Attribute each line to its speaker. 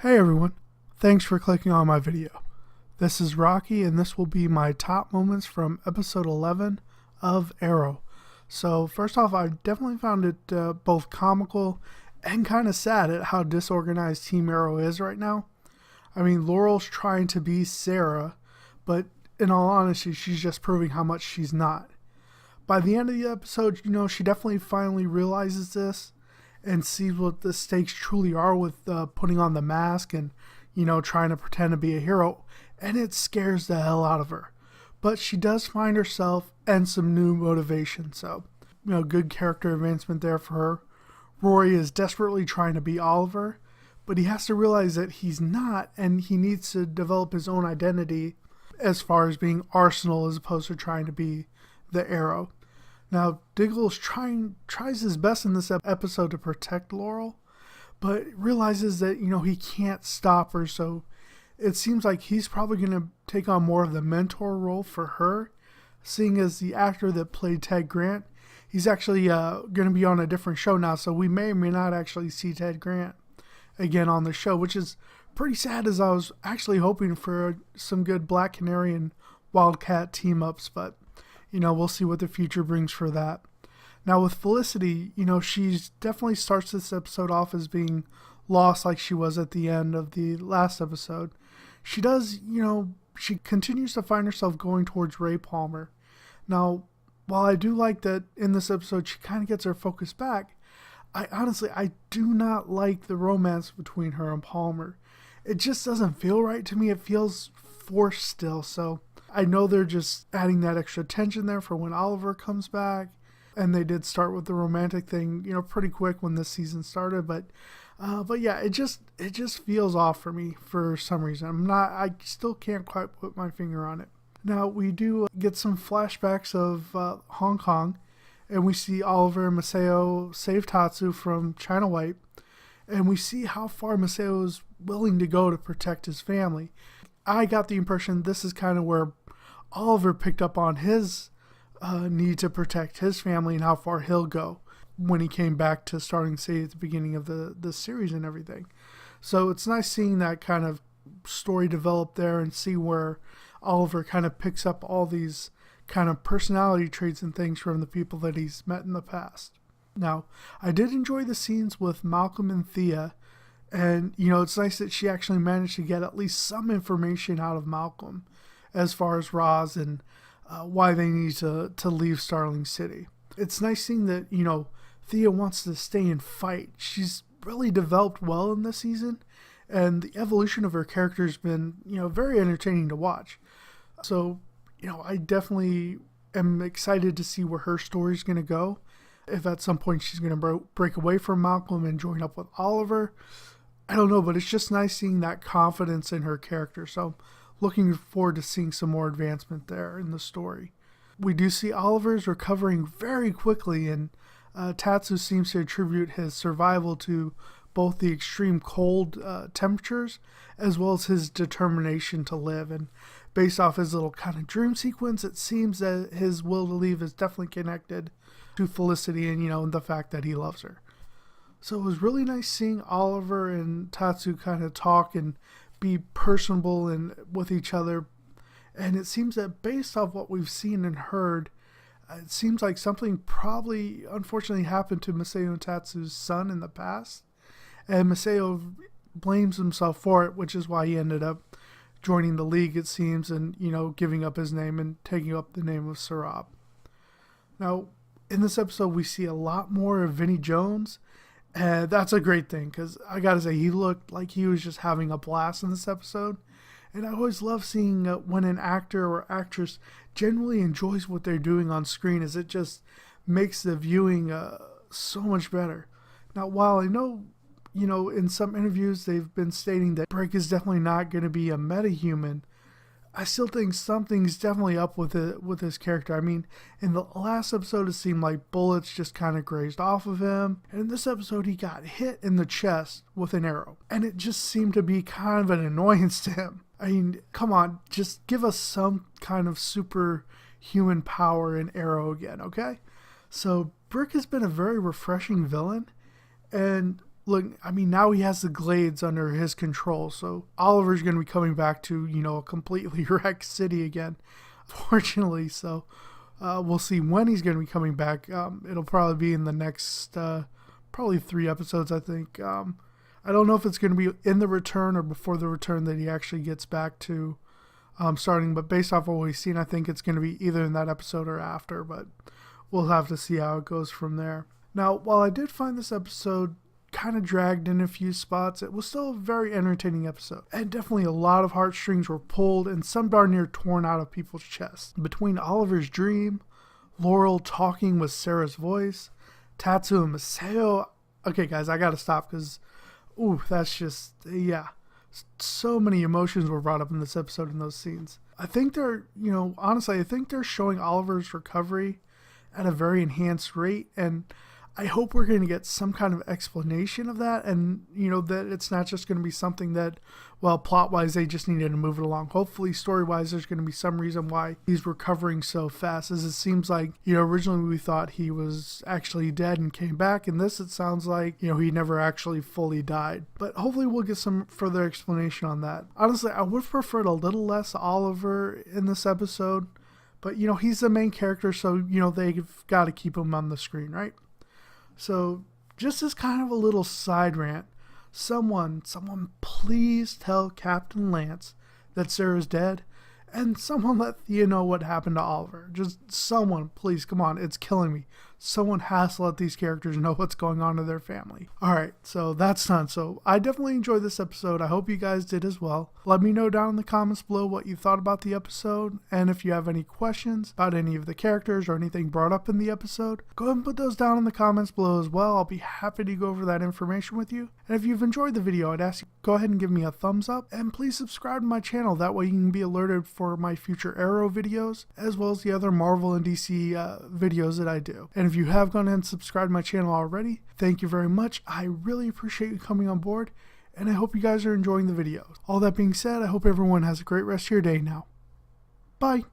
Speaker 1: Hey everyone, thanks for clicking on my video. This is Rocky and this will be my top moments from episode 11 of Arrow. So first off, I definitely found it both comical and kind of sad at how disorganized Team Arrow is right now. I mean, Laurel's trying to be Sarah, but in all honesty, she's just proving how much she's not. By the end of the episode, she definitely finally realizes this and sees what the stakes truly are with putting on the mask and, trying to pretend to be a hero. And it scares the hell out of her. But she does find herself and some new motivation. So, good character advancement there for her. Rory is desperately trying to be Oliver, but he has to realize that he's not, and he needs to develop his own identity as far as being Arsenal as opposed to trying to be the Arrow. Now, Diggle tries his best in this episode to protect Laurel, but realizes that, he can't stop her, so it seems like he's probably going to take on more of the mentor role for her, seeing as the actor that played Ted Grant, he's actually going to be on a different show now, so we may or may not actually see Ted Grant again on the show, which is pretty sad, as I was actually hoping for some good Black Canary and Wildcat team-ups, but we'll see what the future brings for that. Now with Felicity, she's definitely starts this episode off as being lost like she was at the end of the last episode. She does, she continues to find herself going towards Ray Palmer. Now, while I do like that in this episode she kind of gets her focus back, I do not like the romance between her and Palmer. It just doesn't feel right to me. It feels forced still, so I know they're just adding that extra tension there for when Oliver comes back, and they did start with the romantic thing, pretty quick when this season started. But yeah, it just feels off for me for some reason. I still can't quite put my finger on it. Now we do get some flashbacks of Hong Kong, and we see Oliver and Masao save Tatsu from China White, and we see how far Masao is willing to go to protect his family. I got the impression this is kind of where Oliver picked up on his need to protect his family and how far he'll go when he came back to starting, say, at the beginning of the series and everything. So it's nice seeing that kind of story develop there and see where Oliver kind of picks up all these kind of personality traits and things from the people that he's met in the past. Now, I did enjoy the scenes with Malcolm and Thea, and it's nice that she actually managed to get at least some information out of Malcolm as far as Roz and why they need to leave Starling City. It's nice seeing that, Thea wants to stay and fight. She's really developed well in this season, and the evolution of her character has been, very entertaining to watch. So, I definitely am excited to see where her story's going to go. If at some point she's going to break away from Malcolm and join up with Oliver, I don't know, but it's just nice seeing that confidence in her character. So looking forward to seeing some more advancement there in the story. We do see Oliver's recovering very quickly, and Tatsu seems to attribute his survival to both the extreme cold temperatures as well as his determination to live. And based off his little kind of dream sequence, it seems that his will to leave is definitely connected to Felicity and, the fact that he loves her. So it was really nice seeing Oliver and Tatsu kind of talk and be personable and with each other. And it seems that based off what we've seen and heard, it seems like something probably unfortunately happened to Masao and Tatsu's son in the past. And Masao blames himself for it, which is why he ended up joining the League, it seems, and, giving up his name and taking up the name of Sarab. Now, in this episode, we see a lot more of Vinnie Jones. And that's a great thing, because I gotta say, he looked like he was just having a blast in this episode. And I always love seeing when an actor or actress genuinely enjoys what they're doing on screen, as it just makes the viewing so much better. Now, while I know, in some interviews they've been stating that Brick is definitely not going to be a metahuman, I still think something's definitely up with his character. I mean, in the last episode, it seemed like bullets just kind of grazed off of him. And in this episode, he got hit in the chest with an arrow. And it just seemed to be kind of an annoyance to him. I mean, come on, just give us some kind of superhuman power in Arrow again, okay? So, Brick has been a very refreshing villain. And look, I mean, now he has the Glades under his control, so Oliver's going to be coming back to, a completely wrecked city again, fortunately. So we'll see when he's going to be coming back. It'll probably be in the next, probably 3 episodes, I think. I don't know if it's going to be in the return or before the return that he actually gets back to starting, but based off of what we've seen, I think it's going to be either in that episode or after, but we'll have to see how it goes from there. Now, while I did find this episode kind of dragged in a few spots, it was still a very entertaining episode. And definitely a lot of heartstrings were pulled and some darn near torn out of people's chests. Between Oliver's dream, Laurel talking with Sarah's voice, Tatsu and Maseo. Okay, guys, I gotta stop because, that's just, yeah. So many emotions were brought up in this episode in those scenes. I think they're, honestly, I think they're showing Oliver's recovery at a very enhanced rate, and I hope we're going to get some kind of explanation of that, and, that it's not just going to be something that, well, plot-wise, they just needed to move it along. Hopefully, story-wise, there's going to be some reason why he's recovering so fast, as it seems like, originally we thought he was actually dead and came back, and this, it sounds like, he never actually fully died. But hopefully we'll get some further explanation on that. Honestly, I would have preferred a little less Oliver in this episode, but, he's the main character, so, they've got to keep him on the screen, right? So, just as kind of a little side rant, someone please tell Captain Lance that Sarah's dead, and someone let Thea know what happened to Oliver. Just someone, please, come on, it's killing me. Someone has to let these characters know what's going on to their family. Alright, so that's done. So I definitely enjoyed this episode. I hope you guys did as well. Let me know down in the comments below what you thought about the episode, and if you have any questions about any of the characters or anything brought up in the episode, go ahead and put those down in the comments below as well. I'll be happy to go over that information with you. And if you've enjoyed the video, I'd ask you to go ahead and give me a thumbs up, and please subscribe to my channel. That way you can be alerted for my future Arrow videos, as well as the other Marvel and DC videos that I do. And if you have gone ahead and subscribed to my channel already, thank you very much. I really appreciate you coming on board, and I hope you guys are enjoying the video. All that being said, I hope everyone has a great rest of your day now. Bye.